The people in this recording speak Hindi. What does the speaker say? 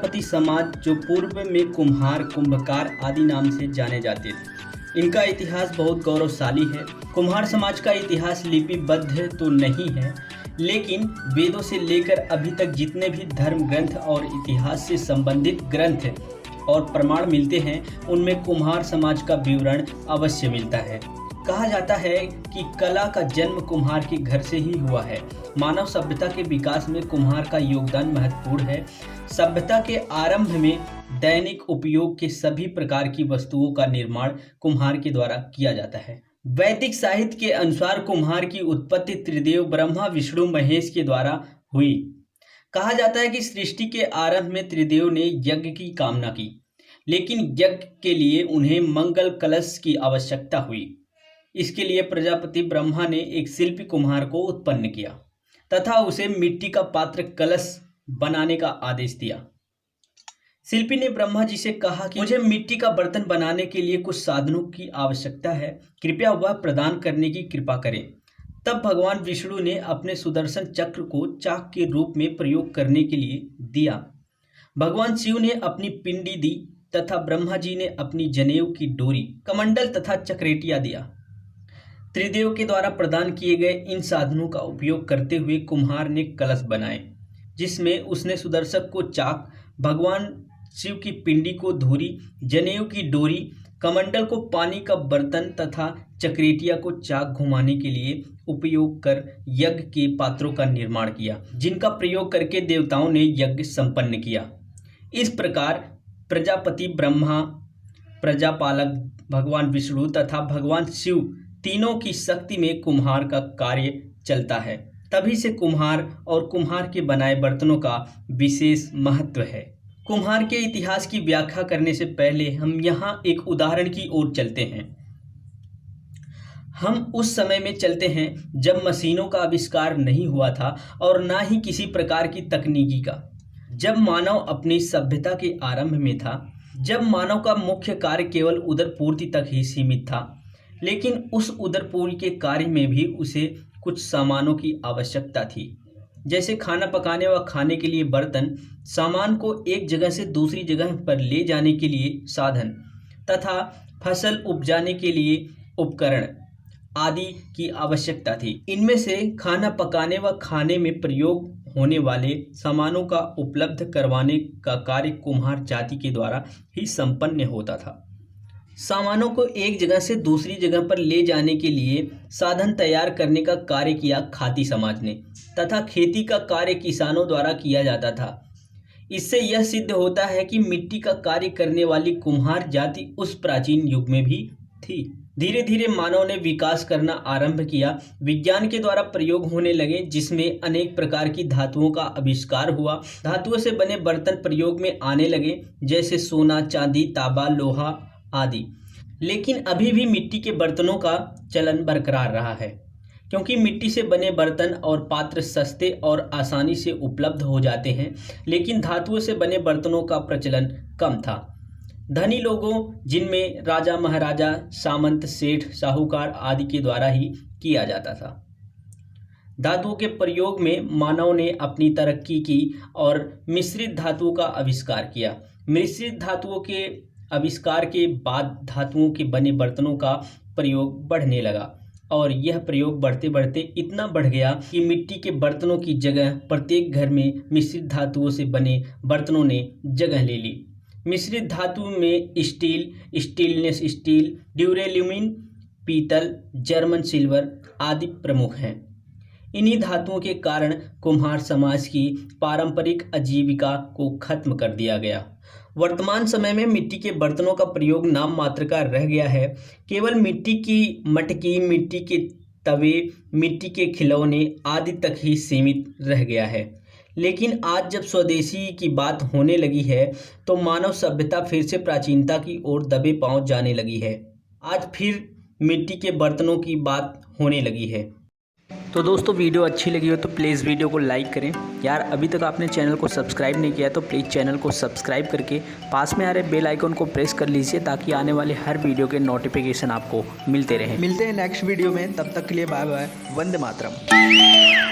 प्रजापति समाज जो पूर्व में कुम्हार, कुंभकार आदि नाम से जाने जाते थे। इनका इतिहास बहुत गौरवशाली है। कुम्हार समाज का इतिहास लिपिबद्ध तो नहीं है, लेकिन वेदों से लेकर अभी तक जितने भी धर्म ग्रंथ और इतिहास से संबंधित ग्रंथ और प्रमाण मिलते हैं, उनमें कुम्हार समाज का विवरण अवश्य मिलता है। कहा जाता है कि कला का जन्म कुम्हार के घर से ही हुआ है। मानव सभ्यता के विकास में कुम्हार का योगदान महत्वपूर्ण है। सभ्यता के आरंभ में दैनिक उपयोग के सभी प्रकार की वस्तुओं का निर्माण कुम्हार के द्वारा किया जाता है। वैदिक साहित्य के अनुसार कुम्हार की उत्पत्ति त्रिदेव ब्रह्मा, विष्णु, महेश के द्वारा हुई। कहा जाता है कि सृष्टि के आरंभ में त्रिदेव ने यज्ञ की कामना की, लेकिन यज्ञ के लिए उन्हें मंगल कलश की आवश्यकता हुई। इसके लिए प्रजापति ब्रह्मा ने एक शिल्पी कुम्हार को उत्पन्न किया तथा उसे मिट्टी का पात्र कलश बनाने का आदेश दिया। शिल्पी ने ब्रह्मा जी से कहा कि मुझे मिट्टी का बर्तन बनाने के लिए कुछ साधनों की आवश्यकता है, कृपया वह प्रदान करने की कृपा करें। तब भगवान विष्णु ने अपने सुदर्शन चक्र को चाक के रूप में प्रयोग करने के लिए दिया। भगवान शिव ने अपनी पिंडी दी तथा ब्रह्मा जी ने अपनी जनेऊ की डोरी, कमंडल तथा चक्रेटिया दिया। त्रिदेव के द्वारा प्रदान किए गए इन साधनों का उपयोग करते हुए कुम्हार ने कलश बनाए, जिसमें उसने सुदर्शक को चाक, भगवान शिव की पिंडी को धूरी, जनेऊ की डोरी, कमंडल को पानी का बर्तन तथा चक्रेटिया को चाक घुमाने के लिए उपयोग कर यज्ञ के पात्रों का निर्माण किया, जिनका प्रयोग करके देवताओं ने यज्ञ संपन्न किया। इस प्रकार प्रजापति ब्रह्मा, प्रजापालक भगवान विष्णु तथा भगवान शिव तीनों की शक्ति में कुम्हार का कार्य चलता है। तभी से कुम्हार और कुम्हार के बनाए बर्तनों का विशेष महत्व है। कुम्हार के इतिहास की व्याख्या करने से पहले हम यहाँ एक उदाहरण की ओर चलते हैं। हम उस समय में चलते हैं जब मशीनों का आविष्कार नहीं हुआ था और ना ही किसी प्रकार की तकनीकी का। जब मानव अपनी सभ्यता के आरंभ में था, जब मानव का मुख्य कार्य केवल उदरपूर्ति तक ही सीमित था, लेकिन उस उदरपूर्ति के कार्य में भी उसे कुछ सामानों की आवश्यकता थी, जैसे खाना पकाने व खाने के लिए बर्तन, सामान को एक जगह से दूसरी जगह पर ले जाने के लिए साधन तथा फसल उपजाने के लिए उपकरण आदि की आवश्यकता थी। इनमें से खाना पकाने व खाने में प्रयोग होने वाले सामानों का उपलब्ध करवाने का कार्य कुम्हार जाति के द्वारा ही संपन्न होता था। सामानों को एक जगह से दूसरी जगह पर ले जाने के लिए साधन तैयार करने का कार्य किया खाती समाज ने तथा खेती का कार्य किसानों द्वारा किया जाता था। इससे यह सिद्ध होता है कि मिट्टी का कार्य करने वाली कुम्हार जाति उस प्राचीन युग में भी थी। धीरे धीरे मानव ने विकास करना आरंभ किया। विज्ञान के द्वारा प्रयोग होने लगे, जिसमें अनेक प्रकार की धातुओं का आविष्कार हुआ। धातुओं से बने बर्तन प्रयोग में आने लगे, जैसे सोना, चांदी, तांबा, लोहा आदि। लेकिन अभी भी मिट्टी के बर्तनों का चलन बरकरार रहा है, क्योंकि मिट्टी से बने बर्तन और पात्र सस्ते और आसानी से उपलब्ध हो जाते हैं। लेकिन धातुओं से बने बर्तनों का प्रचलन कम था। धनी लोगों, जिनमें राजा, महाराजा, सामंत, सेठ, साहूकार आदि के द्वारा ही किया जाता था। धातुओं के प्रयोग में मानव ने अपनी तरक्की की और मिश्रित धातुओं का आविष्कार किया। मिश्रित धातुओं के आविष्कार के बाद धातुओं के बने बर्तनों का प्रयोग बढ़ने लगा और यह प्रयोग बढ़ते बढ़ते इतना बढ़ गया कि मिट्टी के बर्तनों की जगह प्रत्येक घर में मिश्रित धातुओं से बने बर्तनों ने जगह ले ली। मिश्रित धातु में स्टील, स्टेनलेस स्टील, ड्यूरेल्यूमिन, पीतल, जर्मन सिल्वर आदि प्रमुख हैं। इन्हीं धातुओं के कारण कुम्हार समाज की पारंपरिक आजीविका को खत्म कर दिया गया। वर्तमान समय में मिट्टी के बर्तनों का प्रयोग नाम मात्र का रह गया है। केवल मिट्टी की मटकी, मिट्टी के तवे, मिट्टी के खिलौने आदि तक ही सीमित रह गया है। लेकिन आज जब स्वदेशी की बात होने लगी है, तो मानव सभ्यता फिर से प्राचीनता की ओर दबे पांव जाने लगी है। आज फिर मिट्टी के बर्तनों की बात होने लगी है। तो दोस्तों, वीडियो अच्छी लगी हो तो प्लीज़ वीडियो को लाइक करें। यार, अभी तक आपने चैनल को सब्सक्राइब नहीं किया तो प्लीज़ चैनल को सब्सक्राइब करके पास में आ रहे बेल आइकन को प्रेस कर लीजिए, ताकि आने वाले हर वीडियो के नोटिफिकेशन आपको मिलते रहें। मिलते हैं नेक्स्ट वीडियो में, तब तक के लिए बाय बाय। वंदे मातरम।